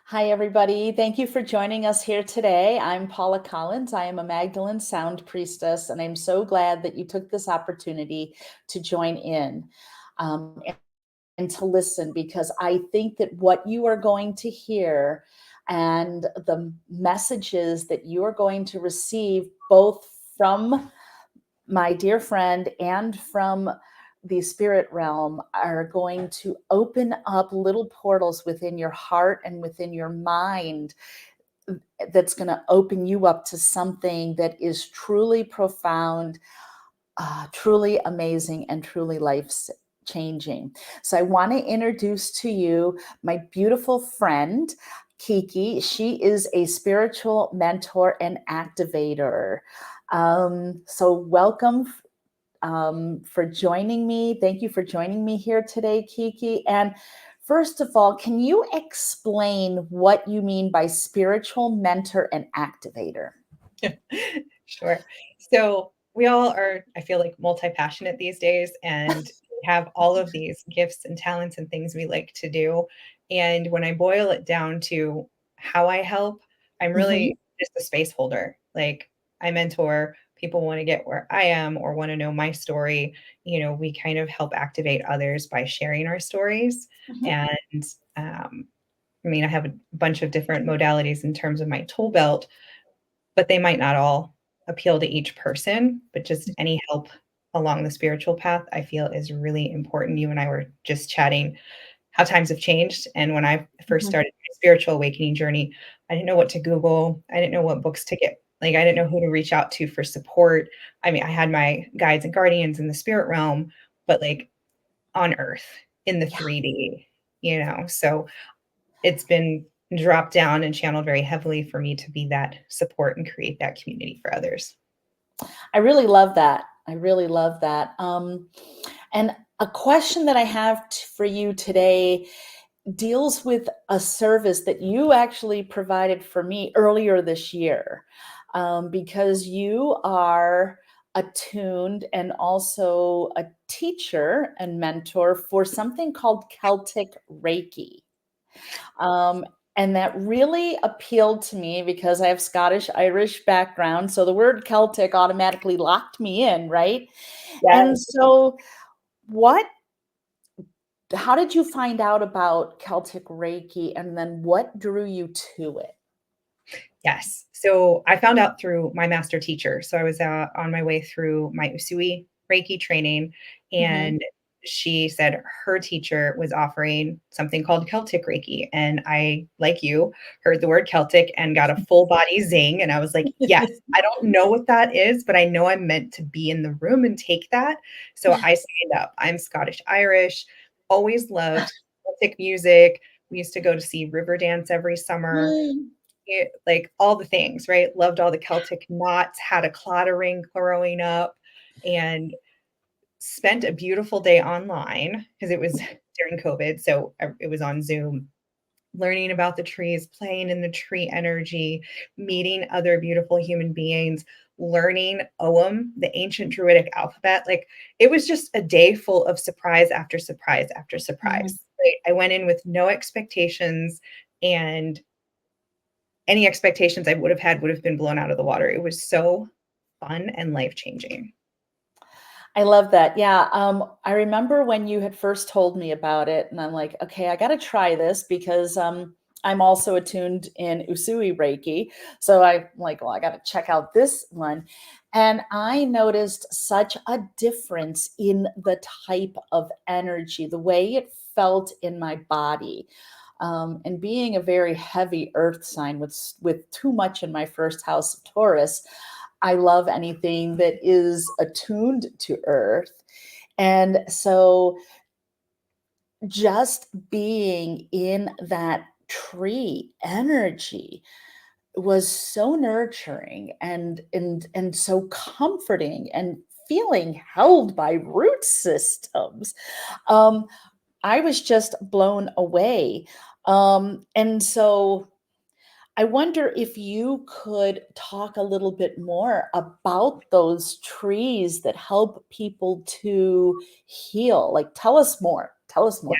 Hi, everybody. Thank you for joining us here today. I'm Paula Collins. I am a Magdalene Sound Priestess, and I'm so glad that you took this opportunity to join in and to listen, because I think that what you are going to hear and the messages that you are going to receive, both from my dear friend and from the spirit realm, are going to open up little portals within your heart and within your mind that's going to open you up to something that is truly profound, truly amazing, and truly life changing. So I want to introduce to you my beautiful friend, Kiki. She is a spiritual mentor and activator. So welcome for joining me. Thank you for joining me here today, Kiki. And first of all, can you explain what you mean by spiritual mentor and activator? Sure. So we all are, I feel like, multi-passionate these days, and we have all of these gifts and talents and things we like to do. And when I boil it down to how I help, I'm Mhm. really just a space holder. Like, I mentor people want to get where I am or want to know my story. We kind of help activate others by sharing our stories. Mhm. And I have a bunch of different modalities in terms of my tool belt, but they might not all appeal to each person, but just any help along the spiritual path, I feel, is really important. You and I were just chatting how times have changed. And when I first Mhm. started my spiritual awakening journey, I didn't know what to Google. I didn't know what books to get. Like, I didn't know who to reach out to for support. I had my guides and guardians in the spirit realm, but like on earth in the Yeah. 3D. So it's been dropped down and channeled very heavily for me to be that support and create that community for others. I really love that. I really love that. And a question that I have for you today deals with a service that you actually provided for me earlier this year, because you are attuned and also a teacher and mentor for something called Celtic Reiki. Um, and that really appealed to me because I have Scottish Irish background. So the word Celtic automatically locked me in, right? And Yes. so, what how did you find out about Celtic Reiki, and then what drew you to it? Yes. So I found out through my master teacher. So I was on my way through my Usui Reiki training, Mhm. and she said her teacher was offering something called Celtic Reiki. And I, like you, heard the word Celtic and got a full body zing. And I was like, yes, I don't know what that is, but I know I'm meant to be in the room and take that. So I signed up. I'm Scottish Irish, always loved Celtic music. We used to go to see river dance every summer. Mm. Like all the things, right? Loved all the Celtic knots, had a clattering growing up, and spent a beautiful day online because it was during COVID. So it was on Zoom, learning about the trees, playing in the tree energy, meeting other beautiful human beings, learning Ogham, the ancient Druidic alphabet. Like, it was just a day full of surprise after surprise after Mhm. surprise. Right? I went in with no expectations, and any expectations I would have had would have been blown out of the water. It was so fun and life-changing. I love that. Yeah. I remember when you had first told me about it, and I'm like, okay, I got to try this because I'm also attuned in Usui Reiki. So I'm like, well, I got to check out this one. And I noticed such a difference in the type of energy, the way it felt in my body. And being a very heavy earth sign with too much in my first house of Taurus, I love anything that is attuned to earth. And so just being in that tree energy was so nurturing and so comforting, and feeling held by root systems. Um, I was just blown away. And so I wonder if you could talk a little bit more about those trees that help people to heal. Like, tell us more. Tell us Yeah. more.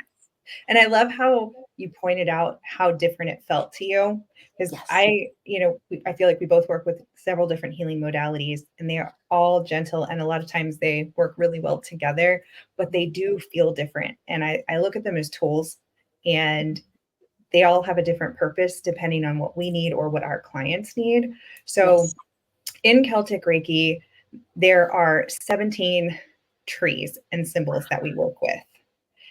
And I love how you pointed out how different it felt to you. Because Yes. I feel like we both work with several different healing modalities, and they are all gentle, and a lot of times they work really well together, but they do feel different. And I look at them as tools, and they all have a different purpose depending on what we need or what our clients need. So Yes. in Celtic Reiki, there are 17 trees and symbols that we work with.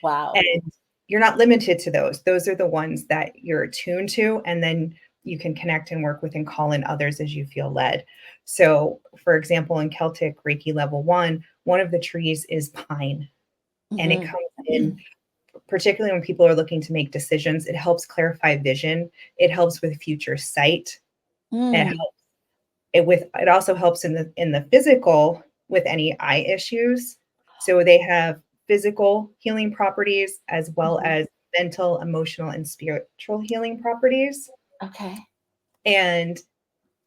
Wow. And you're not limited to those. Those are the ones that you're attuned to, and then you can connect and work with and call in others as you feel led. So, for example, in Celtic Reiki level one of the trees is pine, and it Hmm. comes in particularly when people are looking to make decisions. It helps clarify vision. It helps with future sight. It Mm. it also helps in the physical with any eye issues. So they have physical healing properties as well Mhm. as mental, emotional, and spiritual healing properties. Okay. And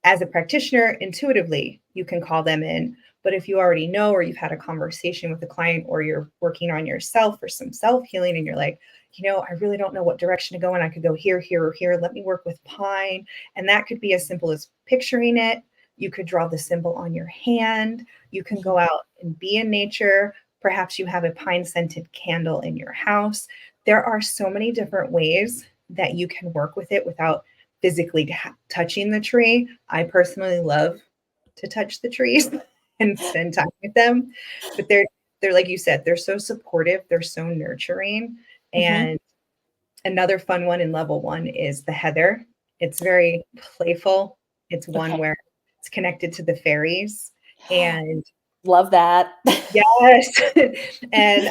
as a practitioner, intuitively, you can call them in. But if you already know, or you've had a conversation with a client, or you're working on yourself for some self healing, and you're like, I really don't know what direction to go, and I could go here, here, or here. Let me work with pine. And that could be as simple as picturing it. You could draw the symbol on your hand. You can go Mhm. out and be in nature. Perhaps you have a pine scented candle in your house. There are so many different ways that you can work with it without physically touching the tree. I personally love to touch the trees and spend time with them, but they're like you said, they're so supportive, they're so nurturing. Mhm. And another fun one in level one is the heather. It's very playful. It's one Okay. where it's connected to the fairies. And Love that. yes. And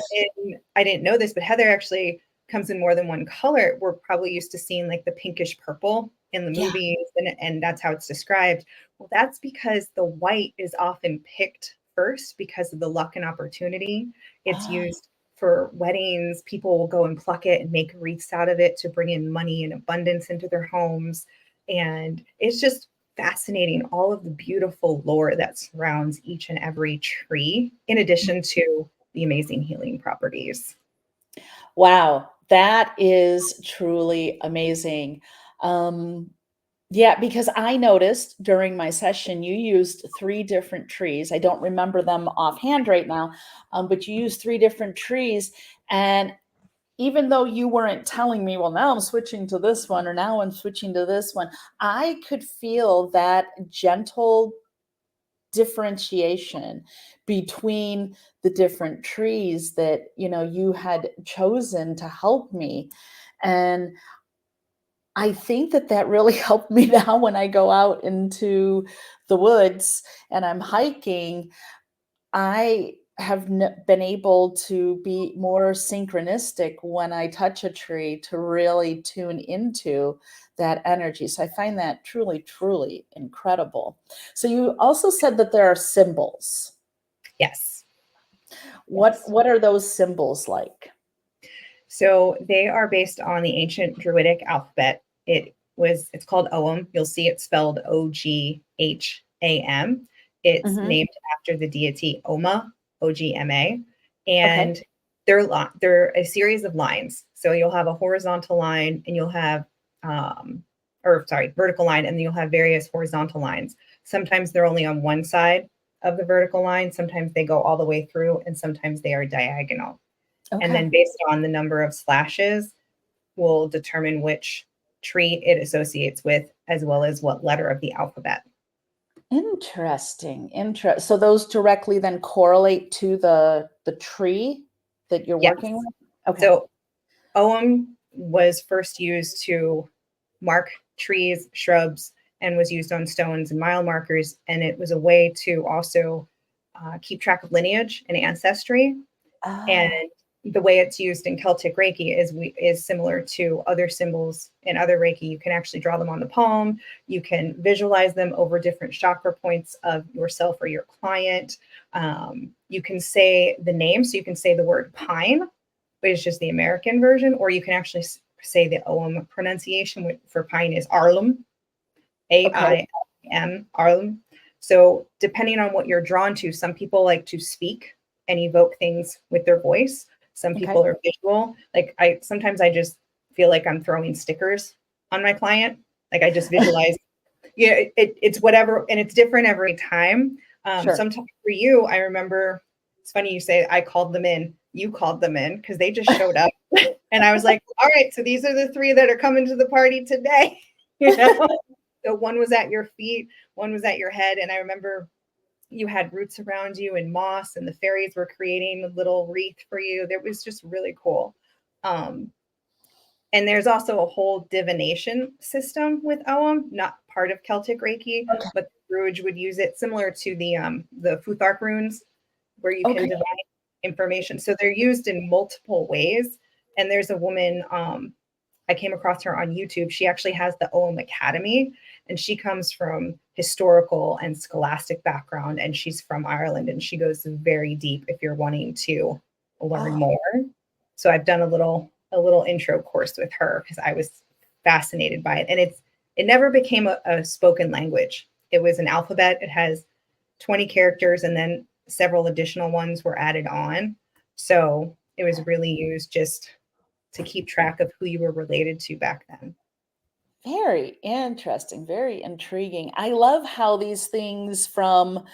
I didn't know this, but heather actually comes in more than one color. We're probably used to seeing like the pinkish purple in the Yeah. movies, and that's how it's described. Well, that's because the white is often picked first because of the luck and opportunity. It's Ah. used for weddings. People will go and pluck it and make wreaths out of it to bring in money and abundance into their homes. And it's just fascinating, all of the beautiful lore that surrounds each and every tree, in addition to the amazing healing properties. Wow, that is truly amazing. Um, yeah, because I noticed during my session you used three different trees. I don't remember them offhand right now, but you used three different trees. And even though you weren't telling me, well, now I'm switching to this one, or now I'm switching to this one, I could feel that gentle differentiation between the different trees that you had chosen to help me. And I think that that really helped me now when I go out into the woods and I'm hiking. I have been able to be more synchronistic when I touch a tree to really tune into that energy. So I find that truly, truly incredible. So you also said that there are symbols. Yes, What yes. what are those symbols like? So they are based on the ancient Druidic alphabet. It's called Ogham. You'll see it spelled Ogham. It's Mhm. named after the deity Oma, Ogma, Okay. and they're a series of lines. So you'll have a horizontal line, and you'll have vertical line, and then you'll have various horizontal lines. Sometimes they're only on one side of the vertical line. Sometimes they go all the way through, and sometimes they are diagonal. And Okay. then based on the number of slashes will determine which tree it associates with, as well as what letter of the alphabet. Interesting. So those directly then correlate to the tree that you're Yes. working with? Okay. So Ogham was first used to mark trees, shrubs, and was used on stones and mile markers. And it was a way to also keep track of lineage and ancestry. And Ah, the way it's used in Celtic Reiki is similar to other symbols in other Reiki. You can actually draw them on the palm. You can visualize them over different chakra points of yourself or your client. You can say the name, so you can say the word pine, which is just the American version, or you can actually say the OM pronunciation for pine is Arlem, okay. Aim, Arlem. So depending on what you're drawn to, some people like to speak and evoke things with their voice. Some Okay. people are visual. Like I sometimes I just feel like I'm throwing stickers on my client. Like I just visualize, yeah, it's whatever, and it's different every time. Sure. Sometimes for you, I remember, it's funny you say I called them in, you called them in because they just showed up. And I was like, all right, so these are the three that are coming to the party today. You know, so one was at your feet, one was at your head. And I remember you had roots around you and moss, and the fairies were creating a little wreath for you. That was just really cool. Um, and there's also a whole divination system with Ogham, not part of Celtic Reiki, Okay. but the Druid would use it similar to the Futhark runes, where you can Okay. divine information. So they're used in multiple ways. And there's a woman, I came across her on YouTube. She actually has the Ogham Academy, and she comes from historical and scholastic background, and she's from Ireland, and she goes very deep if you're wanting to learn Oh, more. So I've done a little intro course with her because I was fascinated by it. And it never became a spoken language. It was an alphabet. It has 20 characters, and then several additional ones were added on. So it was really used just to keep track of who you were related to back then. very interesting, very intriguing. I love how these things from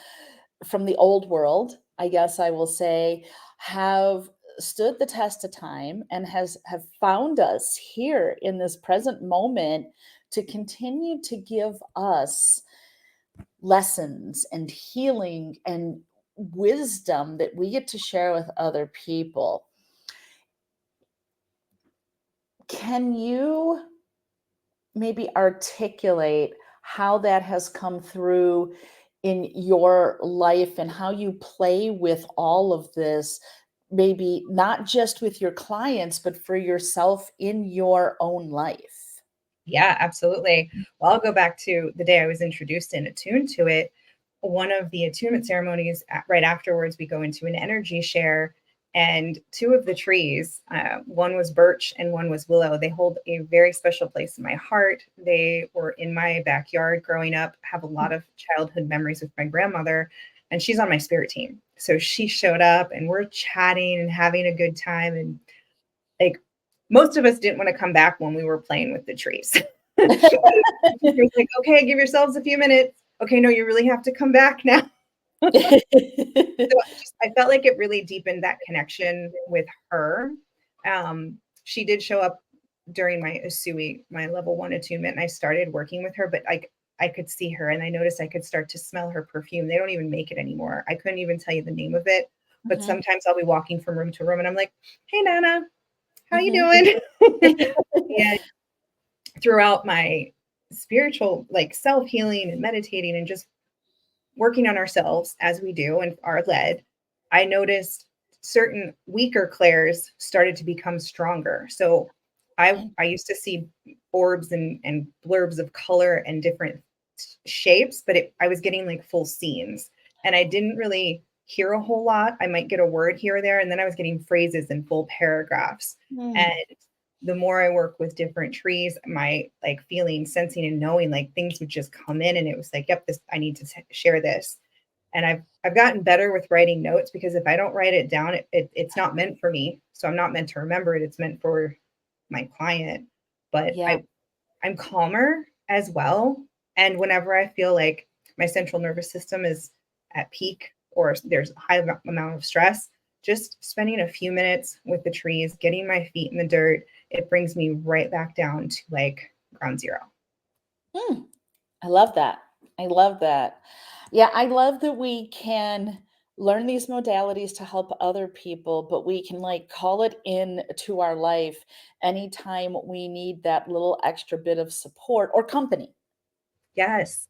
the old world, I guess I will say, have stood the test of time and have found us here in this present moment to continue to give us lessons and healing and wisdom that we get to share with other people. Can you maybe articulate how that has come through in your life and how you play with all of this, maybe not just with your clients, but for yourself in your own life? Yeah, absolutely. Well, I'll go back to the day I was introduced and attuned to it. One of the attunement ceremonies, right afterwards, we go into an energy share. And two of the trees, one was birch and one was willow, they hold a very special place in my heart. They were in my backyard growing up, have a lot of childhood memories with my grandmother, and she's on my spirit team. So she showed up and we're chatting and having a good time. And like most of us didn't want to come back when we were playing with the trees. It was like, okay, give yourselves a few minutes. Okay, no, you really have to come back now. So I felt like it really deepened that connection with her. She did show up during my Usui, my level 1 attunement, and I started working with her, but I could see her and I noticed I could start to smell her perfume. They don't even make it anymore. I couldn't even tell you the name of it, but Mhm, sometimes I'll be walking from room to room and I'm like, hey, Nana, how you mhm. doing? And throughout my spiritual, like self-healing and meditating and just working on ourselves as we do and are led, I noticed certain weaker clairs started to become stronger. So I used to see orbs and blurbs of color and different shapes, but I was getting like full scenes and I didn't really hear a whole lot. I might get a word here or there, and then I was getting phrases and full paragraphs. And Mm, the more I work with different trees, my like feeling, sensing, and knowing, like things would just come in, and it was like, yep, this I need to share this. And I've gotten better with writing notes because if I don't write it down, it's not meant for me. So I'm not meant to remember it. It's meant for my client. But yeah. I'm calmer as well. And whenever I feel like my central nervous system is at peak or there's a high amount of stress, just spending a few minutes with the trees, getting my feet in the dirt, it brings me right back down to like ground zero. Mm, I love that. I love that. Yeah, I love that we can learn these modalities to help other people, but we can like call it in to our life anytime we need that little extra bit of support or company. Yes.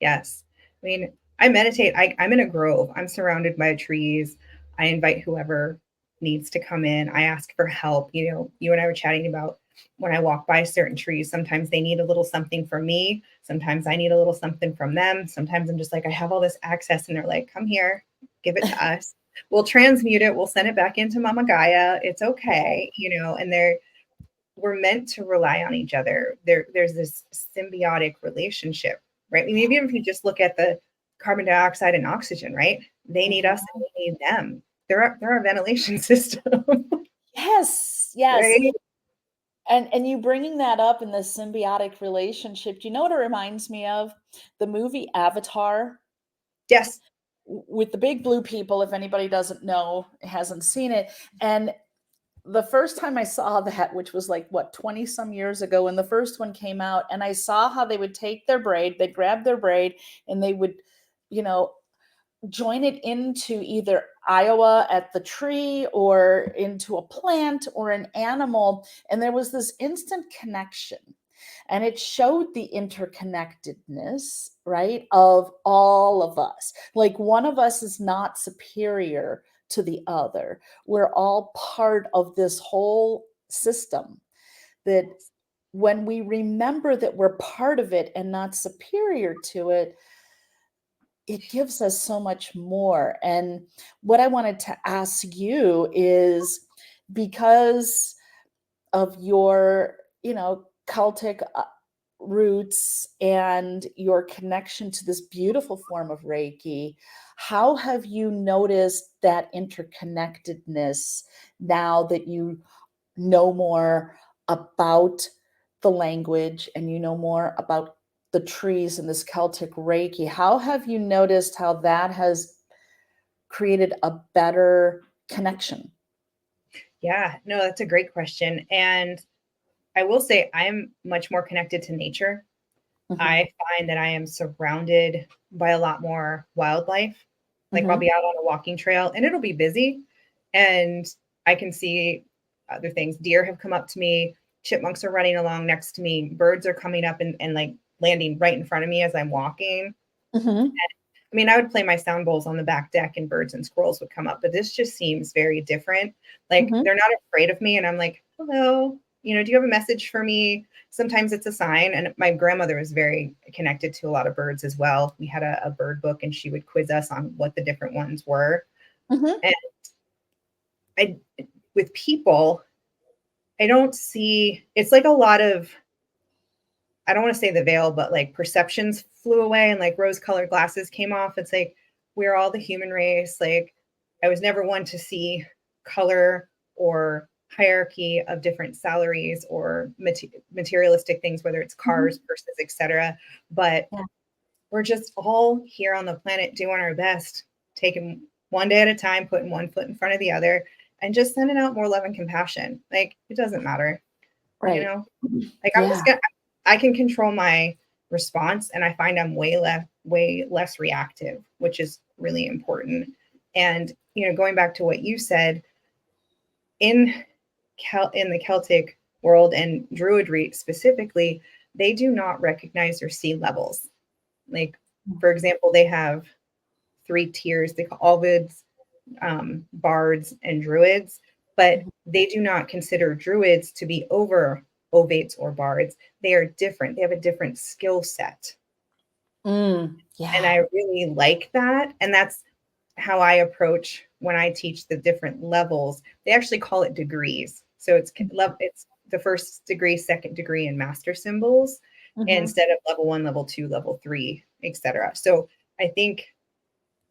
Yes. I mean, I meditate. I'm in a grove. I'm surrounded by trees. I invite whoever needs to come in. I ask for help. You know, you and I were chatting about when I walk by certain trees, sometimes they need a little something from me. Sometimes I need a little something from them. Sometimes I'm just like, I have all this access, and they're like, come here, give it to us. We'll transmute it. We'll send it back into Mama Gaia. It's okay. And we're meant to rely on each other. There's this symbiotic relationship, right? I mean, even if you just look at the carbon dioxide and oxygen, right? They need us Mhm. and we need them. They're our ventilation system, Yes, yes. right? And you bringing that up in this symbiotic relationship, do you know what it reminds me of? The movie Avatar Yes. with the big blue people, if anybody doesn't know, hasn't seen it. And the first time I saw that, which was like what, 20 some years ago, when the first one came out, and I saw how they would take their braid, they'd grab their braid and they would, you know, join it into either Iowa at the tree or into a plant or an animal. And there was this instant connection. And it showed the interconnectedness, right, of all of us. Like one of us is not superior to the other. We're all part of this whole system. That when we remember that we're part of it and not superior to it, it gives us so much more. And what I wanted to ask you is, because of your, Celtic roots and your connection to this beautiful form of Reiki, how have you noticed that interconnectedness now that you know more about the language and you know more about the trees and this Celtic Reiki? How have you noticed how that has created a better connection? Yeah, no, that's a great question. And I will say I'm much more connected to nature. Mhm, I find that I am surrounded by a lot more wildlife. Like I'll mhm, be out on a walking trail and it'll be busy and I can see other things. Deer have come up to me, chipmunks are running along next to me, birds are coming up and like landing right in front of me as I'm walking. mhm, I mean, I would play my sound bowls on the back deck and birds and squirrels would come up, but this just seems very different. Like mhm, they're not afraid of me. And I'm like, hello, do you have a message for me? Sometimes it's a sign. And my grandmother was very connected to a lot of birds as well. We had a bird book and she would quiz us on what the different ones were. mhm, And I, with people, I don't see, it's like a lot of, I don't want to say the veil, but like perceptions flew away and like rose colored glasses came off. It's like we're all the human race. Like I was never one to see color or hierarchy of different salaries or materialistic things, whether it's cars, mhm. purses, etc. But Yeah. we're just all here on the planet doing our best, taking one day at a time, putting one foot in front of the other, and just sending out more love and compassion. Like it doesn't matter, you Right. know? Like I'm Yeah. just gonna I can control my response and I find I'm way less reactive, which is really important. And going back to what you said, in in the Celtic world and Druidry specifically, they do not recognize or see levels. Like, for example, they have three tiers. They call Alvids, bards, and druids, but Mhm. they do not consider druids to be over ovates or bards. They are different. They have a different skill set. And Yeah. I really like that. And that's how I approach when I teach the different levels. They actually call it degrees. So it's the first degree, second degree, and master symbols Mhm, instead of level one, level two, level three, etc. So I think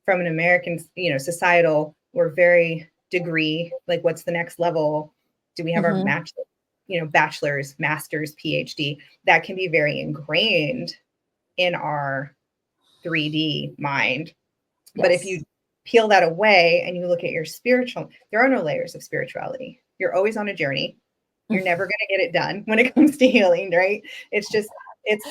from an American, societal, we're very degree, like what's the next level? Do we have our mhm. bachelor's, master's, PhD? That can be very ingrained in our 3D mind. But if Yes. you peel that away and you look at your spiritual, there are no layers of spirituality. You're always on a journey. You're never going to get it done when it comes to healing, right? It's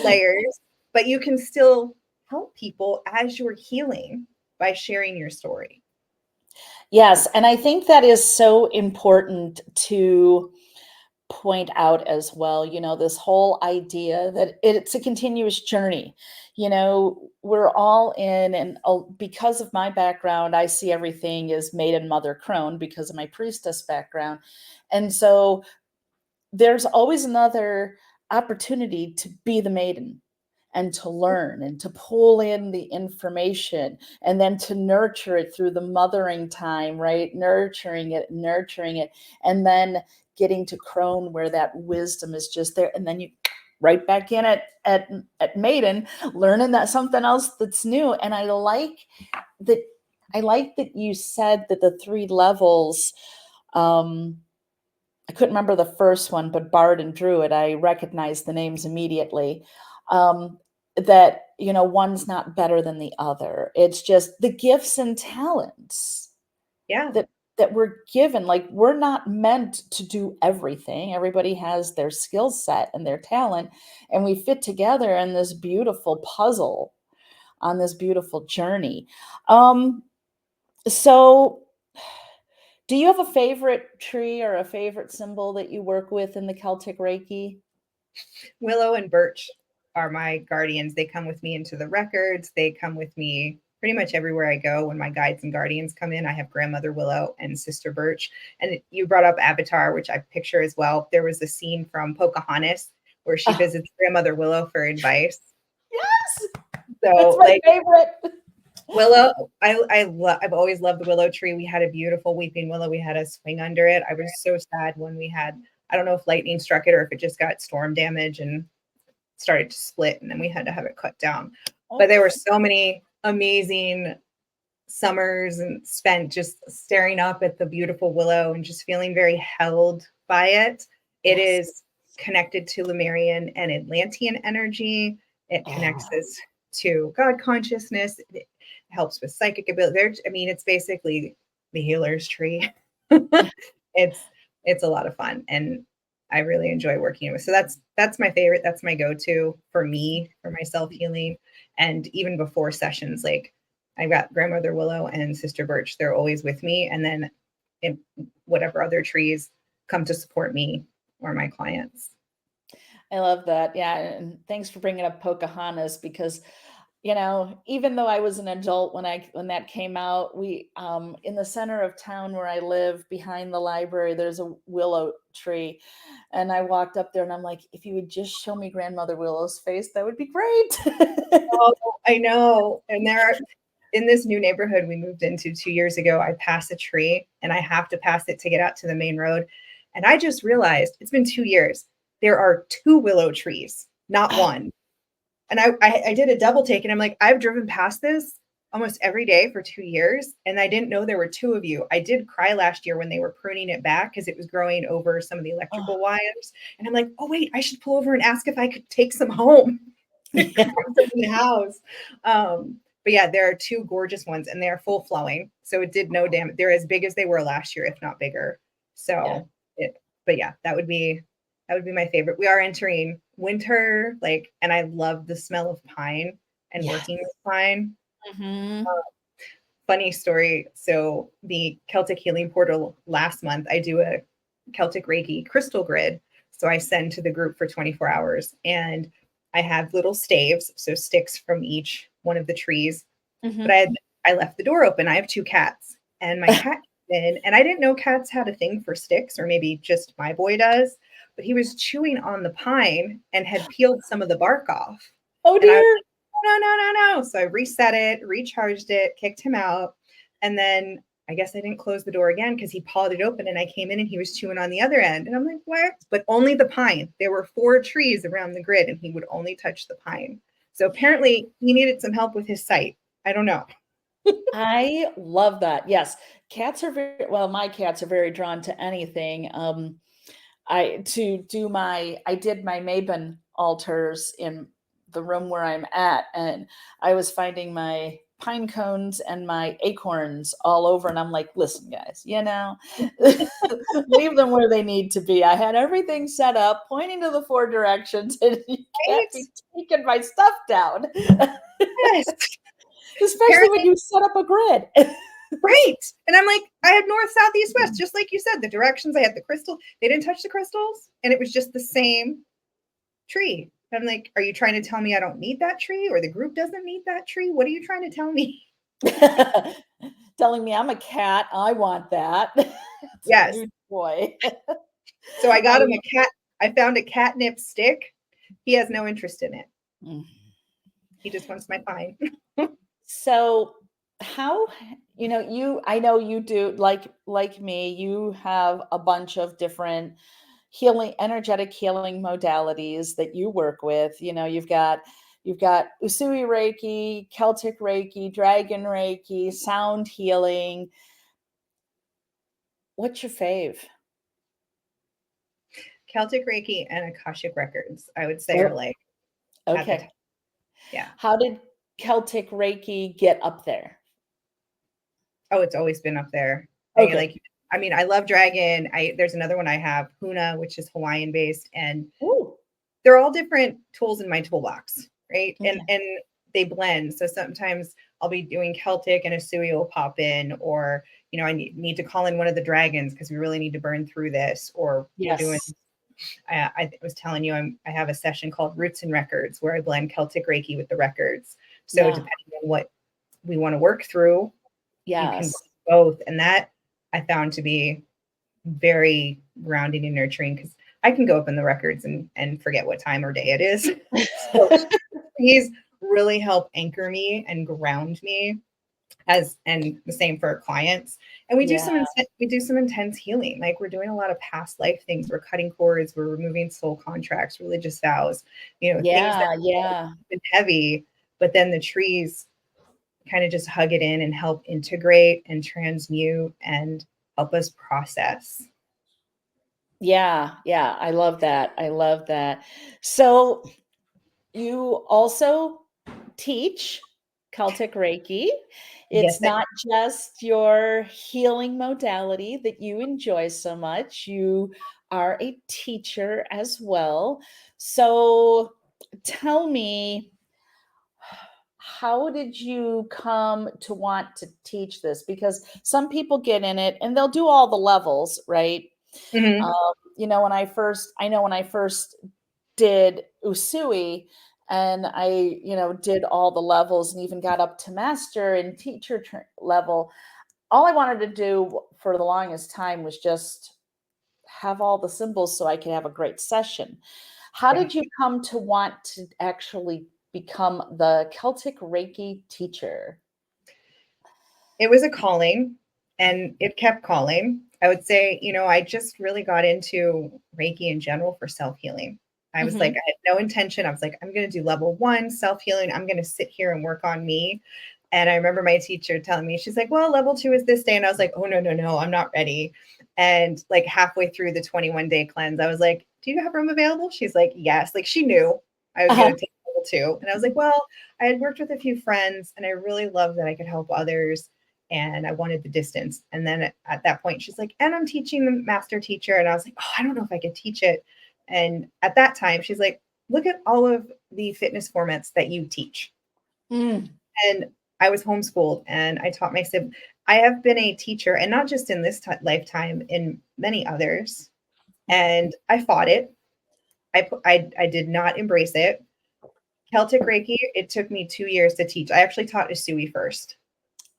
layers, but you can still help people as you're healing by sharing your story. Yes, and I think that is so important to point out as well, this whole idea that it's a continuous journey. We're all in, and because of my background, I see everything as maiden, mother, crone because of my priestess background. And so there's always another opportunity to be the maiden and to learn and to pull in the information and then to nurture it through the mothering time, right? Nurturing it, and then getting to crone where that wisdom is just there. And then you right back in at maiden, learning that something else that's new. And that I like that you said that the three levels, um I couldn't remember the first one, but Bard and Druid, I recognized the names immediately. That, one's not better than the other. It's just the gifts and talents Yeah. that we're given. Like, we're not meant to do everything. Everybody has their skill set and their talent, and we fit together in this beautiful puzzle on this beautiful journey. So do you have a favorite tree or a favorite symbol that you work with in the Celtic Reiki? Willow and birch are my guardians. They come with me into the records. They come with me pretty much everywhere I go. When my guides and guardians come in, I have grandmother Willow and sister birch. And you brought up Avatar, which I picture as well. There was a scene from Pocahontas where she Oh, visits grandmother Willow for advice. yes, that's So my like favorite. Willow, I've always loved the willow tree. We had a beautiful weeping willow. We had a swing under it. I was so sad when we had, I don't know if lightning struck it or if it just got storm damage and started to split, and then we had to have it cut down. But there were so many amazing summers and spent just staring up at the beautiful willow and just feeling very held by it. It Yes. is connected to Lemurian and Atlantean energy. It connects Oh, us to God consciousness. It helps with psychic ability. I mean, it's basically the healer's tree. it's it's a lot of fun, and I really enjoy working with. So that's my favorite. That's my go-to for me, for my self-healing. And even before sessions, like I've got grandmother willow and sister birch. They're always with me. And then in whatever other trees come to support me or my clients. I love that. Yeah, and thanks for bringing up Pocahontas because, even though I was an adult when that came out, we in the center of town where I live, behind the library, there's a willow tree, and I walked up there and I'm like, if you would just show me grandmother Willow's face, that would be great. Oh, I know. And there are, in this new neighborhood we moved into 2 years ago, I pass a tree and I have to pass it to get out to the main road. And I just realized it's been 2 years. There are two willow trees, not one. And I did a double take and I'm like, I've driven past this almost every day for 2 years. And I didn't know there were two of you. I did cry last year when they were pruning it back because it was growing over some of the Oh, electrical wires. And I'm like, oh, wait, I should pull over and ask if I could take some home. yeah, In the house. But yeah, there are two gorgeous ones and they are full flowing. So it did no damage. They're as big as they were last year, if not bigger. yeah, So but yeah, that would be my favorite. We are entering winter, like, and I love the smell of pine and yeah. working with pine. Hmm. Funny story. So the Celtic Healing Portal last month, I do a Celtic Reiki crystal grid. So I send to the group for 24 hours and I have little staves, so sticks from each one of the trees. But Hmm. I left the door open. I have two cats and my cat came in and I didn't know cats had a thing for sticks, or maybe just my boy does, but he was chewing on the pine and had peeled some of the bark off. Oh And I was dear. like, no, no, no, no. So I reset it, recharged it, kicked him out. And then I guess I didn't close the door again because he pawed it open and I came in and he was chewing on the other end. And I'm like, what? But only the pine. There were 4 trees around the grid and he would only touch the pine. So apparently he needed some help with his sight. I don't know. I love that. Yes. My cats are very drawn to anything. I did my Mabon altars in the room where I'm at, and I was finding my pine cones and my acorns all over, and I'm like, listen, guys, leave them where they need to be. I had everything set up, pointing to the 4 directions, and you can't Right? be taking my stuff down, Yes. especially when Apparently, you set up a grid. right. And I'm like, I had north, south, east, west, just like you said, the directions. I had the crystal. They didn't touch the crystals, and it was just the same tree. I'm like, are you trying to tell me I don't need that tree, or the group doesn't need that tree? What are you trying to tell me? Telling me I'm a cat. I want that. It's a Yes. new toy. So I I got him a cat. I found a catnip stick. He has no interest in it. mm. He just wants my pine. So how, I know you do, like me, you have a bunch of different energetic healing modalities that you work with. You've got Usui Reiki, Celtic Reiki, Dragon Reiki, sound healing. What's your fave? Celtic Reiki and Akashic Records, I would say, are Oh, like at the top. okay. Yeah. How did Celtic Reiki get up there? Oh, it's always been up there. Okay. I mean, I love dragon. There's another one I have, Huna, which is Hawaiian based, and Ooh, they're all different tools in my toolbox, right? And okay. and they blend. So sometimes I'll be doing Celtic and a Sui will pop in, or I need to call in one of the dragons because we really need to burn through this, or we're doing. Yes. I was telling you, I have a session called Roots and Records where I blend Celtic Reiki with the records. So Yeah. depending on what we want to work through, you can Yes. blend both, and that I found to be very grounding and nurturing because I can go up in the records and forget what time or day it is. So he's really helped anchor me and ground me, and the same for our clients. And Yeah. we do some intense healing. Like we're doing a lot of past life things. We're cutting cords, we're removing soul contracts, religious vows, things that Yeah. have Yeah. been heavy, but then the trees kind of just hug it in and help integrate and transmute and help us process. Yeah. Yeah. I love that. I love that. So you also teach Celtic Reiki. Yes, It's not just your healing modality that you enjoy so much. You are a teacher as well. So tell me, how did you come to want to teach this? Because some people get in it and they'll do all the levels, right? hmm I know when I first did Usui and I, did all the levels and even got up to master and teacher level, all I wanted to do for the longest time was just have all the symbols so I could have a great session. How yeah. did you come to want to actually become the Celtic Reiki teacher? It was a calling and it kept calling. I would say, I just really got into Reiki in general for self healing. I was like, Mhm. I had no intention. I was like, I'm going to do level one self healing. I'm going to sit here and work on me. And I remember my teacher telling me, she's like, well, level two is this day. And I was like, oh, no, no, no, I'm not ready. And like halfway through the 21-day cleanse, I was like, do you have room available? She's like, yes. Like she knew I was Uh-huh. going to take level two. And I was like, well, I had worked with a few friends and I really loved that I could help others and I wanted the distance. And then at that point, she's like, and I'm teaching the master teacher. And I was like, oh, I don't know if I could teach it. And at that time, she's like, look at all of the fitness formats that you teach. Mm. And I was homeschooled and I taught my siblings. I have been a teacher, and not just in this lifetime, in many others. And I fought it. I did not embrace it. Celtic Reiki, it took me 2 years to teach. I actually taught Usui first.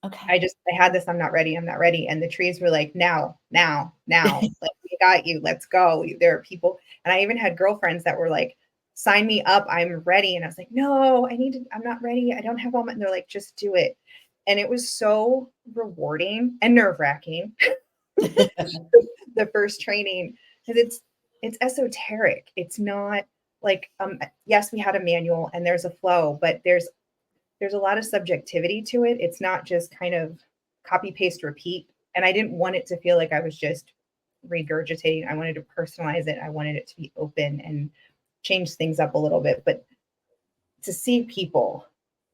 Okay. I had this, I'm not ready, I'm not ready. And the trees were like, now, now, now, like, we got you, let's go. There are people. And I even had girlfriends that were like, sign me up, I'm ready. And I was like, no, I'm not ready. I don't have all my, and they're like, just do it. And it was so rewarding and nerve wracking. The first training, because it's esoteric. It's not like, yes, we had a manual and there's a flow, but there's a lot of subjectivity to it. It's not just kind of copy, paste, repeat. And I didn't want it to feel like I was just regurgitating. I wanted to personalize it. I wanted it to be open and change things up a little bit. But to see people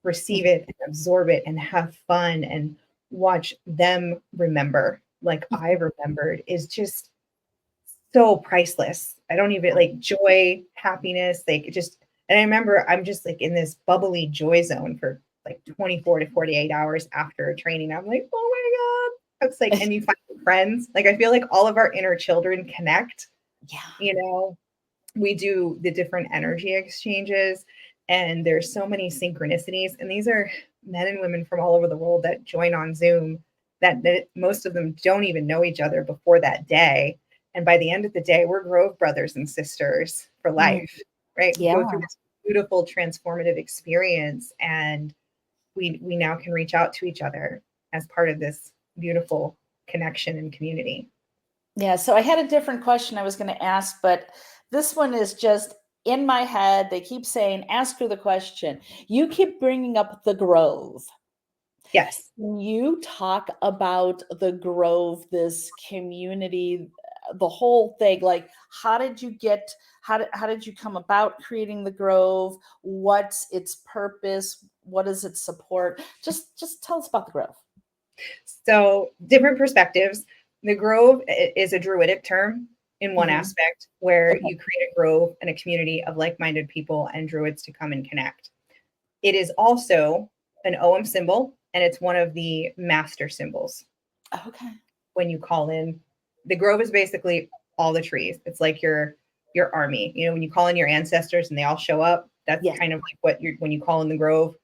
receive it and absorb it and have fun and watch them remember like I remembered is just so priceless. I don't even like joy, happiness, like it just, and I remember I'm just like in this bubbly joy zone for like 24 to 48 hours after a training. I'm like, oh my God. It's like, and you find friends. Like I feel like all of our inner children connect, Yeah. you know, we do the different energy exchanges and there's so many synchronicities. And these are men and women from all over the world that join on Zoom that most of them don't even know each other before that day. And by the end of the day, we're Grove brothers and sisters for Mm. life, right? We Yeah. go through this beautiful transformative experience and we now can reach out to each other as part of this beautiful connection and community. Yeah. So I had a different question I was going to ask, but this one is just in my head. They keep saying, ask her the question. You keep bringing up the Grove. Yes. Can you talk about the Grove, this community? the whole thing. Like, how did you come about creating the Grove? What's its purpose? What does it support? Just tell us about the Grove. So different perspectives. The Grove is a Druidic term in one aspect, where you create a grove and a community of like-minded people and Druids to come and connect. It is also an Ogham symbol, and it's one of the master symbols. Okay. When you call in, the Grove is basically all the trees. It's like your army. You know, when you call in your ancestors and they all show up, that's kind of like what you're when you call in the Grove.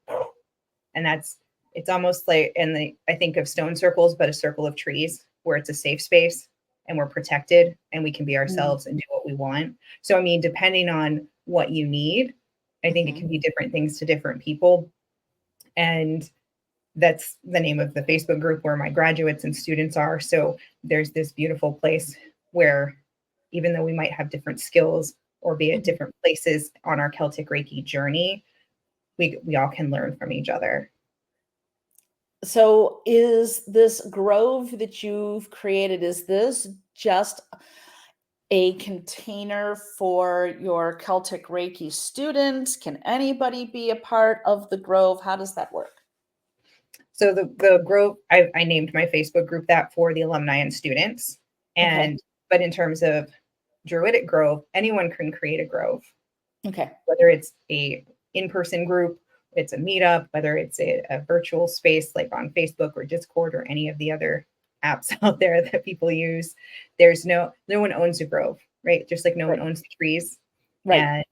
And it's almost like, I think of stone circles, but a circle of trees where it's a safe space and we're protected and we can be ourselves and do what we want. So, I mean, depending on what you need, I think it can be different things to different people. And that's the name of the Facebook group where my graduates and students are. So there's this beautiful place where, even though we might have different skills or be at different places on our Celtic Reiki journey, we all can learn from each other. So is this Grove that you've created, is this just a container for your Celtic Reiki students? Can anybody be a part of the Grove? How does that work? So the Grove, I named my Facebook group that for the alumni and students. But in terms of Druidic Grove, anyone can create a Grove. Okay. Whether it's a in-person group, it's a meetup, whether it's a virtual space like on Facebook or Discord or any of the other apps out there that people use. There's no one owns a Grove, right? Just like no one owns the trees. Right.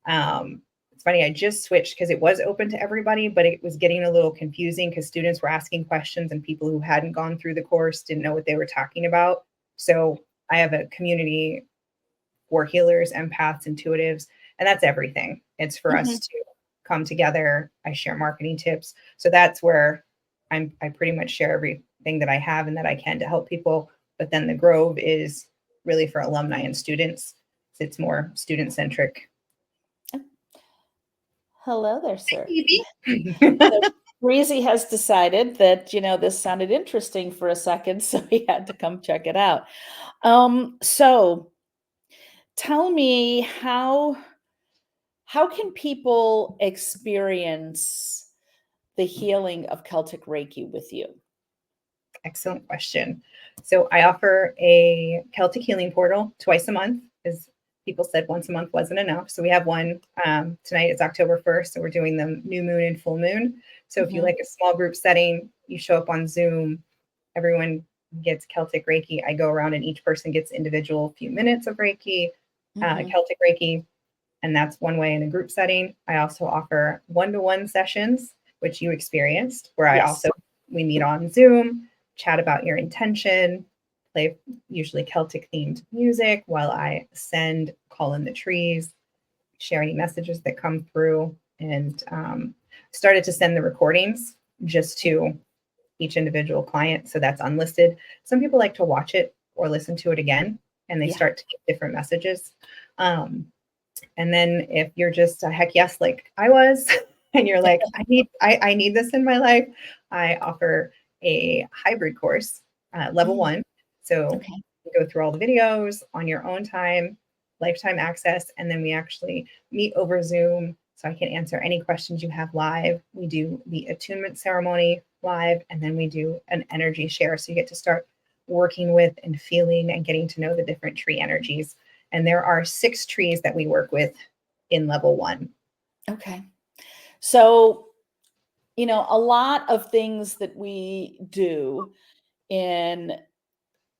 And it's funny, I just switched because it was open to everybody, but it was getting a little confusing because students were asking questions and people who hadn't gone through the course didn't know what they were talking about. So I have a community for healers, empaths, intuitives, and that's everything. It's for us to come together. I share marketing tips. So that's where I pretty much share everything that I have and that I can to help people. But then the Grove is really for alumni and students. It's more student centric. Hello there, sir. So Breezy has decided that, this sounded interesting for a second, so he had to come check it out. So tell me, how can people experience the healing of Celtic Reiki with you? Excellent question. So I offer a Celtic healing portal twice a month, as people said once a month wasn't enough. So we have one tonight. It's October 1st. So we're doing the new moon and full moon. So if you like a small group setting, you show up on Zoom, everyone gets Celtic Reiki. I go around and each person gets individual few minutes of Reiki, Celtic Reiki. And that's one way in a group setting. I also offer one-to-one sessions, which you experienced, where we meet on Zoom, chat about your intention, play usually Celtic themed music while I call in the trees, share any messages that come through, and started to send the recordings just to each individual client. So that's unlisted. Some people like to watch it or listen to it again, and they start to get different messages. And then if you're just a heck yes, like I was, and you're like, I need this in my life, I offer a hybrid course, level 1. So you go through all the videos on your own time, lifetime access, and then we actually meet over Zoom so I can answer any questions you have live. We do the attunement ceremony live, and then we do an energy share. So you get to start working with and feeling and getting to know the different tree energies. And there are 6 trees that we work with in level 1. Okay. So, a lot of things that we do in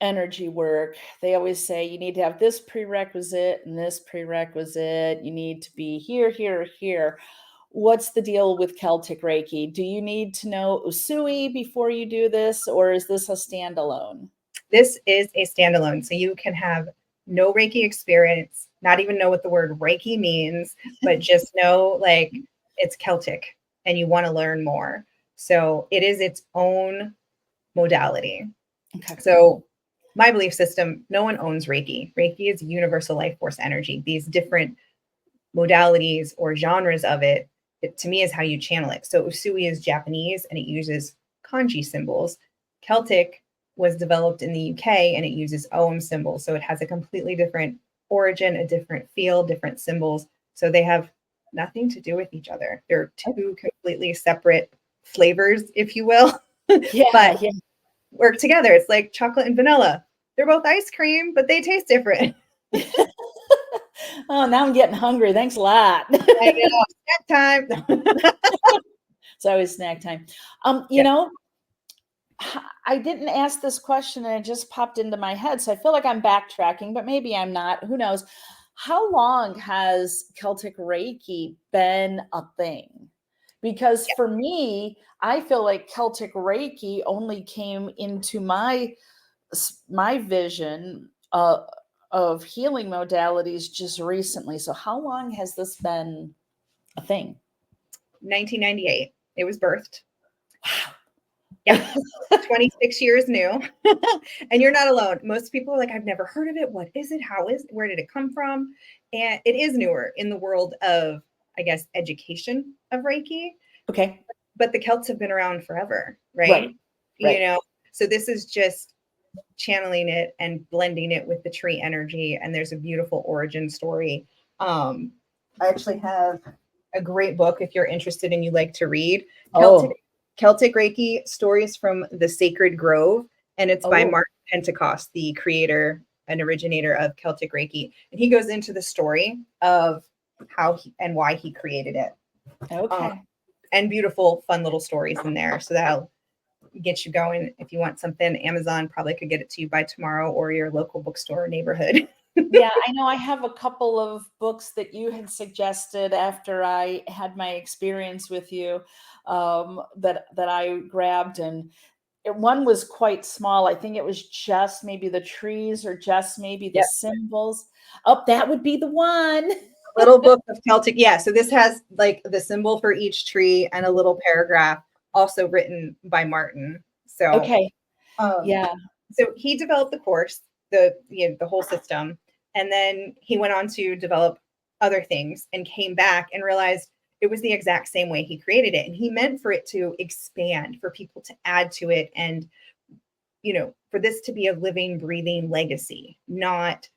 energy work, they always say you need to have this prerequisite and this prerequisite. You need to be here, here, here. What's the deal with Celtic Reiki? Do you need to know Usui before you do this, or is this a standalone? This is a standalone. So you can have no Reiki experience, not even know what the word Reiki means, but just know like it's Celtic and you want to learn more. So it is its own modality. Okay. So my belief system, no one owns Reiki. Reiki is universal life force energy. These different modalities or genres of it to me is how you channel it. So Usui is Japanese and it uses kanji symbols. Celtic was developed in the UK, and it uses Om symbols. So it has a completely different origin, a different feel, different symbols. So they have nothing to do with each other. They're two completely separate flavors, if you will, Yeah, but yeah. work together. It's like chocolate and vanilla. They're both ice cream, but they taste different. Oh, now I'm getting hungry. Thanks a lot. I know. Snack time. It's always snack time. You Yeah. know, I didn't ask this question and it just popped into my head. So I feel like I'm backtracking, but maybe I'm not. Who knows? How long has Celtic Reiki been a thing? Because for me, I feel like Celtic Reiki only came into my vision of healing modalities just recently. So how long has this been a thing? 1998. It was birthed. Yeah. 26 years new. And you're not alone. Most people are like, I've never heard of it. What is it? How is it? Where did it come from? And it is newer in the world of, I guess, education of Reiki. Okay. But the Celts have been around forever, right? Right. You know, so this is just channeling it and blending it with the tree energy. And there's a beautiful origin story. I actually have a great book if you're interested and you like to read. Celtic Reiki Stories from the Sacred Grove. And it's by Martin Pentecost, the creator and originator of Celtic Reiki. And he goes into the story of how and why he created it. Okay. And beautiful, fun little stories in there. So that'll get you going. If you want something, Amazon probably could get it to you by tomorrow, or your local bookstore neighborhood. Yeah, I know I have a couple of books that you had suggested after I had my experience with you, that I grabbed, and one was quite small. I think it was just maybe the trees or just maybe the symbols. Oh, that would be the one. Little book of Celtic. Yeah. So this has like the symbol for each tree and a little paragraph, also written by Martin. So Okay. Yeah. So he developed the course, the whole system, and then he went on to develop other things and came back and realized it was the exact same way he created it. And he meant for it to expand, for people to add to it, and for this to be a living, breathing legacy, not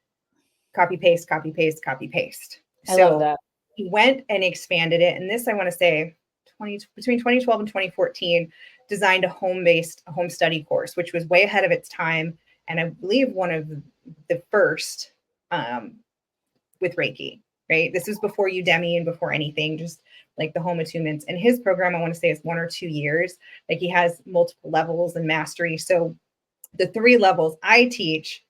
copy paste, copy paste, copy paste. I love that. He went and expanded it. And this, I want to say, between 2012 and 2014, designed a home study course, which was way ahead of its time. And I believe one of the first with Reiki, right? This was before Udemy and before anything, just like the home attunements. And his program, I want to say, is 1 or 2 years. Like he has multiple levels and mastery. So the 3 levels I teach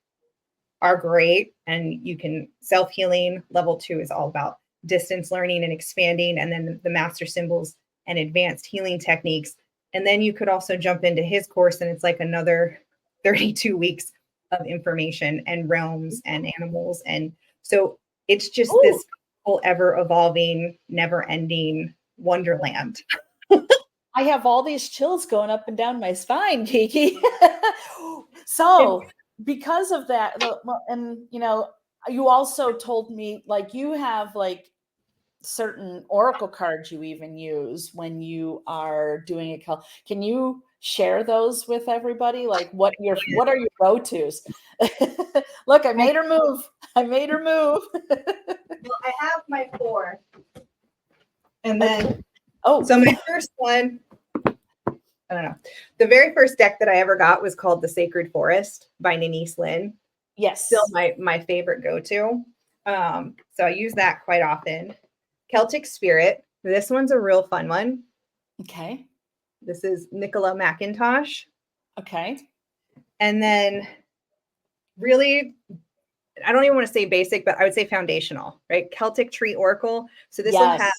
are great. And you can self-healing. Level 2 is all about distance learning and expanding. And then the master symbols and advanced healing techniques. And then you could also jump into his course, and it's like another 32 weeks of information and realms and animals. And so it's just this whole ever evolving, never ending wonderland. I have all these chills going up and down my spine, Kiki. So because of that, and you also told me like you have like certain oracle cards you even use when you are doing a call. Can you share those with everybody? Like what are your go-tos? Look, I made her move. Well, I have my 4. And then so my first one, I don't know. The very first deck that I ever got was called The Sacred Forest by Denise Lynn. Yes. Still my favorite go-to. So I use that quite often. Celtic Spirit. This one's a real fun one. Okay. This is Nicola McIntosh. Okay. And then really, I don't even want to say basic, but I would say foundational, right? Celtic Tree Oracle. So this will have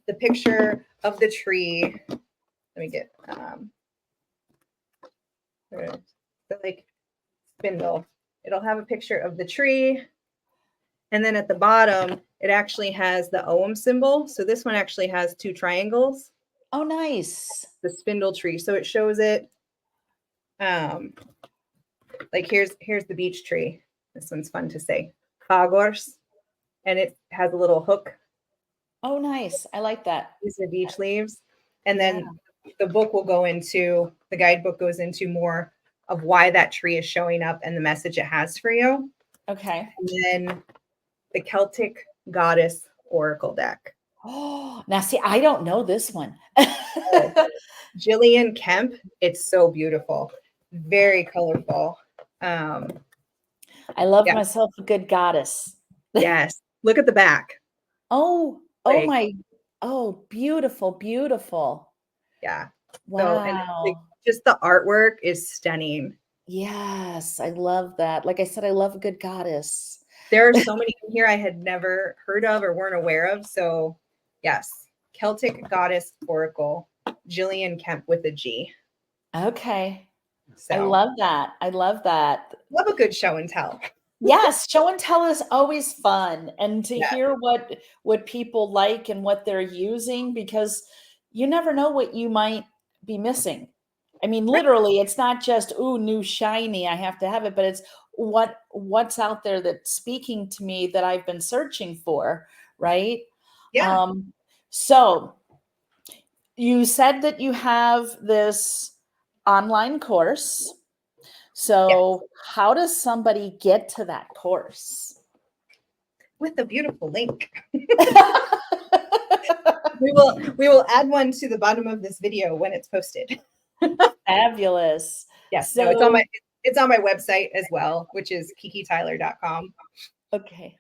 the picture of the tree. Let me get the like spindle. It'll have a picture of the tree. And then at the bottom, it actually has the Om symbol. So this one actually has 2 triangles. Oh, nice. The spindle tree. So it shows it. Like here's the beech tree. This one's fun to say. Fagors. And it has a little hook. Oh, nice. I like that. These are beech leaves. And then the book will go into, the guidebook goes into more of why that tree is showing up and the message it has for you. Okay. And then the Celtic Goddess Oracle deck. Oh, now see, I don't know this one. Oh, Jillian Kemp. It's so beautiful. Very colorful. I love Yeah. myself a good goddess. Yes. Look at the back. Oh, oh Like, my, oh, beautiful, beautiful. yeah. So, and like, Wow. just the artwork is stunning. Yes, I love that. Like I said, I love a good goddess. There are so many in here I had never heard of or weren't aware of. So, yes, Celtic Goddess Oracle, Jillian Kemp with a G. Okay. I So, love that. I love that. love a good show and tell. Yes, show and tell is always fun, and to Yeah, hear what people like and what they're using, because you never know what you might be missing. I mean, right. literally, it's not just, ooh, new shiny, I have to have it, but it's what's out there that's speaking to me that I've been searching for, right? Yeah, Um, so you said that you have this online course. yes. So how does somebody get to that course? With a beautiful link. We will add one to the bottom of this video when it's posted. Fabulous. Yes, no, So, it's on my website as well, which is kikityler.com. okay.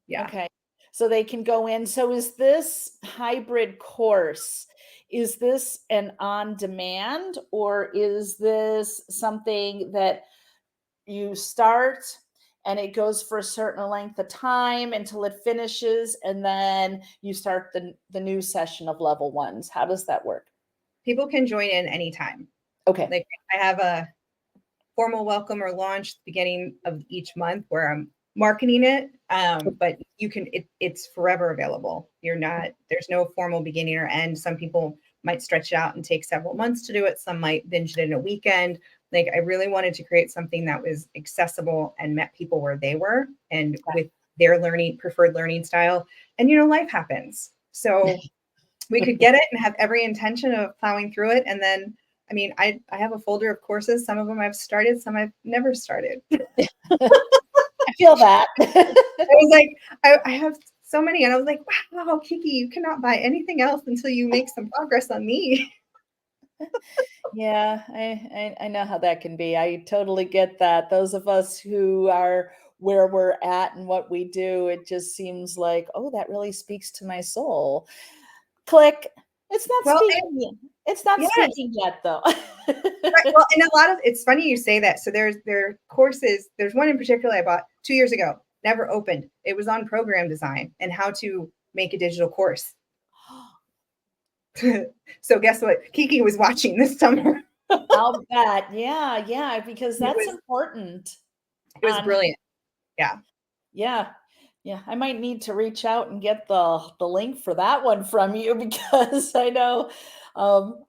Yeah. Okay. So they can go in. So is this hybrid course, is this an on demand, or is this something that you start and it goes for a certain length of time until it finishes, and then you start the new session of level ones? How does that work? People can join in anytime. Okay. Like I have a formal welcome or launch at the beginning of each month where I'm marketing it. But you can, it's forever available. There's no formal beginning or end. Some people might stretch it out and take several months to do it. Some might binge it in a weekend. Like I really wanted to create something that was accessible and met people where they were and with their preferred learning style. And, life happens. So we could get it and have every intention of plowing through it. And then, I mean, I have a folder of courses. Some of them I've started, some I've never started. I feel that. I was like, I have so many. And I was like, wow, Kiki, you cannot buy anything else until you make some progress on me. Yeah, I know how that can be. I totally get that. Those of us who are where we're at and what we do, it just seems like, oh, that really speaks to my soul. Click. It's not Well, speaking yet. It's not yes. speaking yet, though. Right. Well, and it's funny you say that. So there are courses, there's one in particular I bought 2 years ago, never opened. It was on program design and how to make a digital course. So guess what? Kiki was watching this summer. I'll bet. Yeah, yeah, because It that's was important. it was On brilliant. Yeah. Yeah. Yeah, I might need to reach out and get the link for that one from you because I know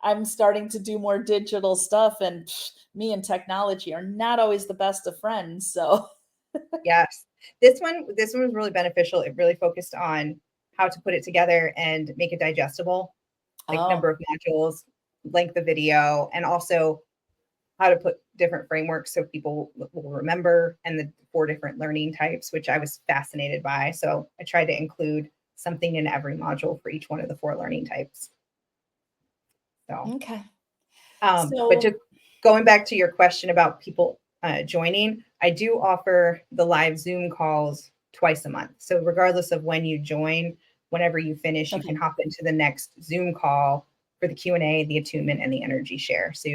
I'm starting to do more digital stuff, and me and technology are not always the best of friends. So, Yes. This one was really beneficial. It really focused on how to put it together and make it digestible, like number oh, of modules, length of video, and also how to put different frameworks so people will remember, and the 4 different learning types, which I was fascinated by. So I tried to include something in every module for each one of the 4 learning types. So, okay. but So, just going back to your question about people joining, I do offer the live Zoom calls twice a month. So regardless of when you join, whenever you finish, you can okay. hop into the next Zoom call for the Q&A, the attunement, and the energy share. So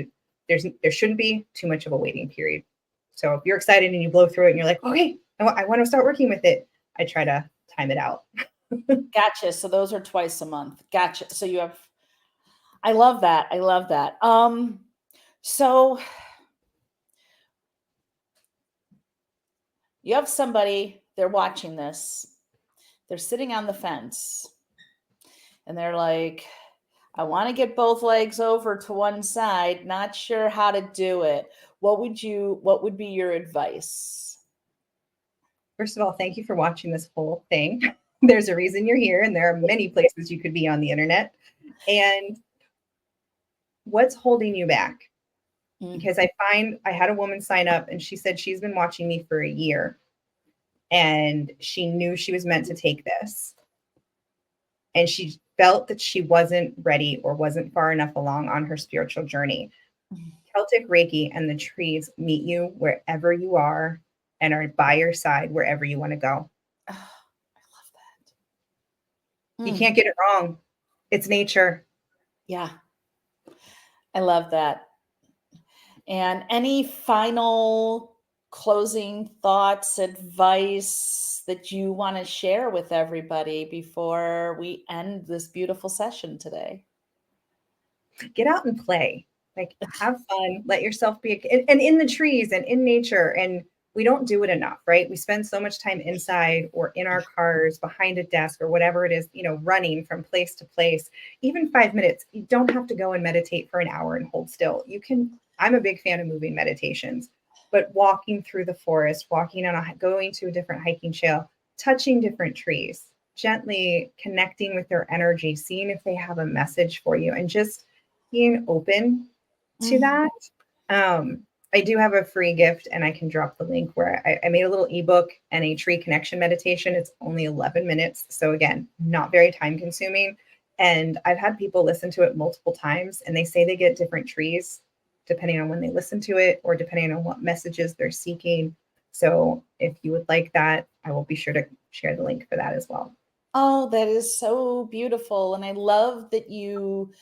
there shouldn't be too much of a waiting period. So if you're excited and you blow through it and you're like, okay, I want to start working with it, I try to time it out. Gotcha. So those are twice a month. Gotcha. So you have I love that. I love that. So you have somebody, they're watching this. They're sitting on the fence and they're like, I want to get both legs over to one side, not sure how to do it. What would be your advice? First of all, thank you for watching this whole thing. There's a reason you're here, and there are many places you could be on the internet. And what's holding you back? because I had a woman sign up and she said she's been watching me for a year and she knew she was meant to take this. And she felt that she wasn't ready or wasn't far enough along on her spiritual journey. Celtic Reiki and the trees meet you wherever you are and are by your side wherever you want to go. Oh, I love that. You can't get it wrong. It's nature. Yeah, I love that. And any final closing thoughts, advice that you want to share with everybody before we end this beautiful session today? Get out and play. Like have fun, let yourself be and in the trees and in nature. And we don't do it enough, right? We spend so much time inside or in our cars behind a desk or whatever it is, running from place to place. Even 5 minutes, you don't have to go and meditate for an hour and hold still. You can, I'm a big fan of moving meditations, but walking through the forest, going to a different hiking trail, touching different trees, gently connecting with their energy, seeing if they have a message for you, and just being open to Mhm. that. I do have a free gift and I can drop the link where I made a little ebook and a tree connection meditation. It's only 11 minutes. So again, not very time consuming. And I've had people listen to it multiple times and they say they get different trees depending on when they listen to it or depending on what messages they're seeking. So if you would like that, I will be sure to share the link for that as well. Oh, that is so beautiful. And I love that you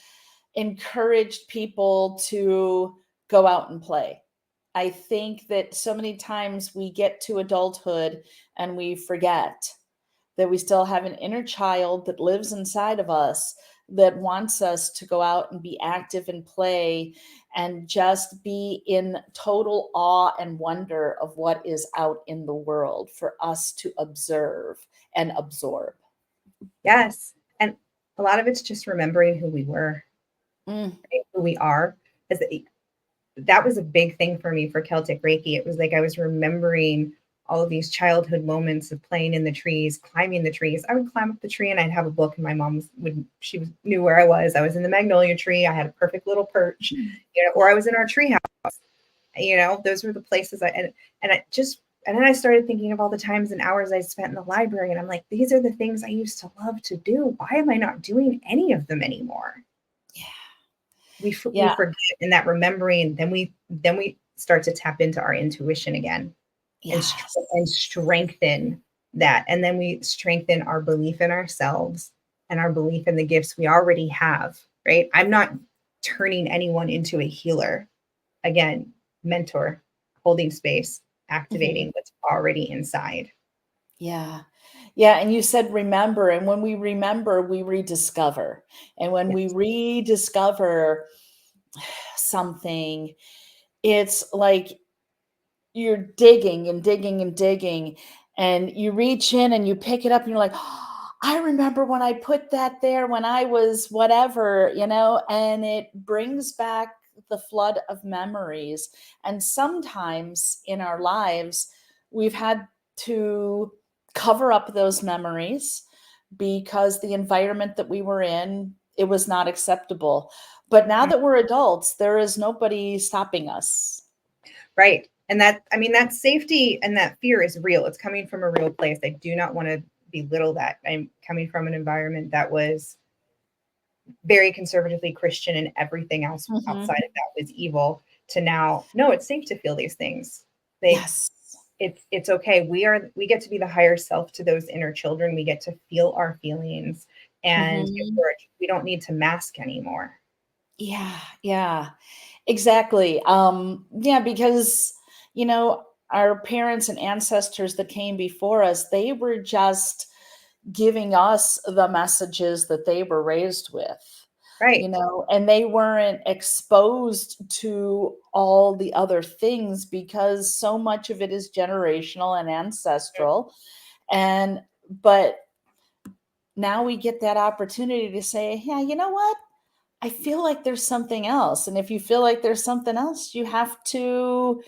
encouraged people to go out and play. I think that so many times we get to adulthood and we forget that we still have an inner child that lives inside of us that wants us to go out and be active and play and just be in total awe and wonder of what is out in the world for us to observe and absorb. Yes. And a lot of it's just remembering who we were, Mm, right? Who we are. As that was a big thing for me for Celtic Reiki. It was like I was remembering all of these childhood moments of playing in the trees, climbing the trees. I would climb up the tree and I'd have a book, and my mom knew where I was. I was in the magnolia tree. I had a perfect little perch, or I was in our tree house. Those were the places and then I started thinking of all the times and hours I spent in the library, and I'm like, these are the things I used to love to do. Why am I not doing any of them anymore? yeah. We Yeah. forget in that remembering, then we start to tap into our intuition again Yes. and strengthen that, and then we strengthen our belief in ourselves and our belief in the gifts we already have, right? I'm not turning anyone into a healer. Again, mentor, holding space, Mhm. activating what's already inside. Yeah. Yeah, and you said remember, and when we remember, we rediscover. And when we Yes. rediscover something, it's like you're digging and digging and digging, and you reach in and you pick it up and you're like, "Oh, I remember when I put that there when I was whatever," and it brings back the flood of memories. And sometimes in our lives, we've had to cover up those memories because the environment that we were in, it was not acceptable. But now Mhm. that we're adults, there is nobody stopping us. Right. And that safety and that fear is real. It's coming from a real place. I do not want to belittle that. I'm coming from an environment that was very conservatively Christian, and everything else outside Mhm. of that was evil, to now, no, it's safe to feel these things. They Yes. it's okay. We get to be the higher self to those inner children. We get to feel our feelings and Mhm. encourage. We don't need to mask anymore. Yeah, yeah, exactly. Yeah, because, you know, our parents and ancestors that came before us, they were just giving us the messages that they were raised with, Right. and they weren't exposed to all the other things because so much of it is generational and ancestral. And, but now we get that opportunity to say, yeah, you know what? I feel like there's something else. And if you feel like there's something else, you have to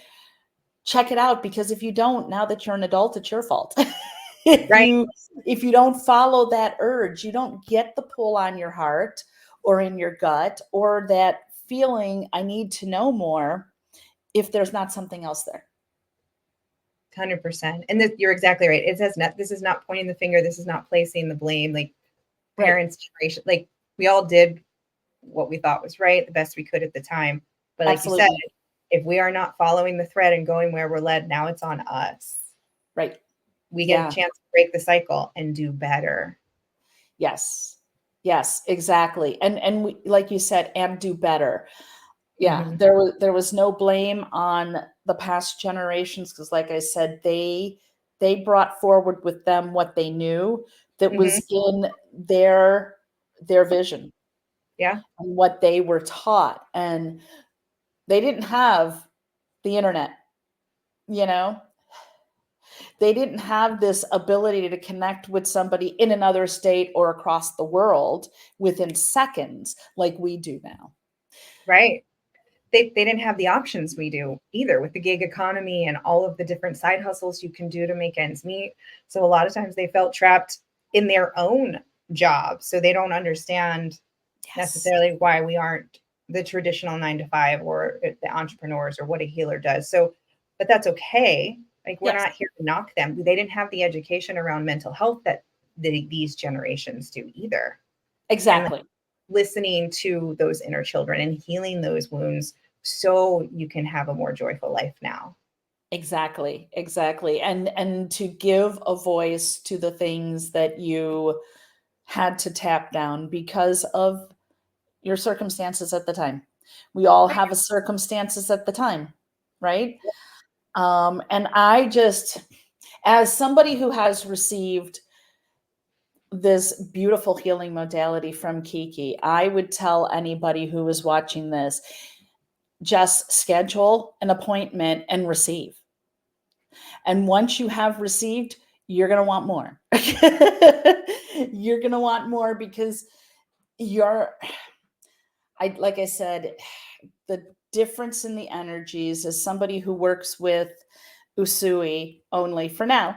check it out, because if you don't, now that you're an adult, it's your fault. if Right. you if you don't follow that urge, you don't get the pull on your heart or in your gut or that feeling I need to know more, if there's not something else there. 100%. And this, you're exactly right. It says not, this is not pointing the finger. This is not placing the blame. Like Right. parents' generation, like we all did what we thought was right, the best we could at the time. But like you said, Absolutely. if we are not following the thread and going where we're led, now it's on us. Right. We get a Yeah. chance to break the cycle and do better. Yes. Yes, exactly. And we, like you said, and do better. Yeah, Mhm. there was no blame on the past generations because, like I said, they brought forward with them what they knew that Mhm. was in their vision Yeah. and what they were taught, and they didn't have the internet, you know? They didn't have this ability to connect with somebody in another state or across the world within seconds like we do now. Right. They didn't have the options we do either with the gig economy and all of the different side hustles you can do to make ends meet. So a lot of times they felt trapped in their own job. So they don't understand Yes. necessarily why we aren't the traditional 9 to 5 or the entrepreneurs or what a healer does. So, but that's okay. Like we're Yes. not here to knock them. They didn't have the education around mental health that these generations do either. And Exactly. listening to those inner children and healing those wounds so you can have a more joyful life now. Exactly, exactly. And to give a voice to the things that you had to tap down because of your circumstances at the time. We all have a circumstances at the time, right? And I just, as somebody who has received this beautiful healing modality from Kiki, I would tell anybody who is watching this, just schedule an appointment and receive. And once you have received, you're going to want more. You're going to want more because you're, like I said, the difference in the energies as somebody who works with Usui only for now,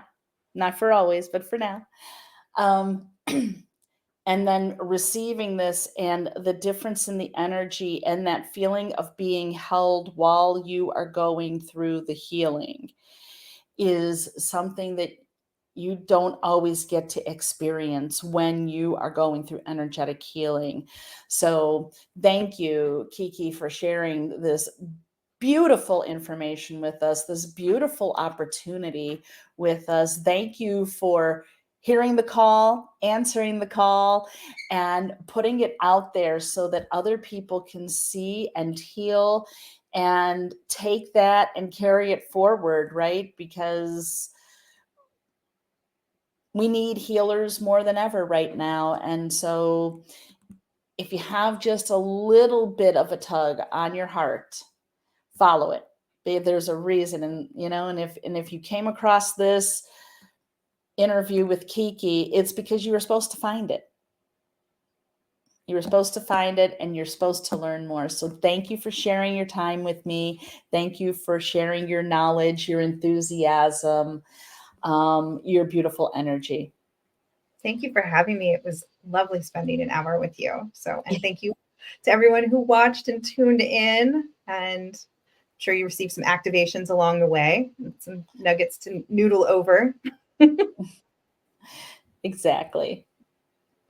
not for always, but for now. Um, and then receiving this and the difference in the energy and that feeling of being held while you are going through the healing is something that you don't always get to experience when you are going through energetic healing. So, thank you, Kiki, for sharing this beautiful information with us, this beautiful opportunity with us. Thank you for hearing the call, answering the call, and putting it out there so that other people can see and heal and take that and carry it forward, right? Because we need healers more than ever right now. And so if you have just a little bit of a tug on your heart, follow it. There's a reason. And and if you came across this interview with Kiki, it's because you were supposed to find it. You were supposed to find it and you're supposed to learn more. So thank you for sharing your time with me. Thank you for sharing your knowledge, your enthusiasm, your beautiful energy. Thank you for having me. It was lovely spending an hour with you. So, and thank you to everyone who watched and tuned in. And I'm sure you received some activations along the way, and some nuggets to noodle over. Exactly.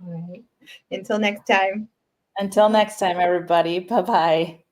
All right. Until next time. Until next time, everybody. Bye bye.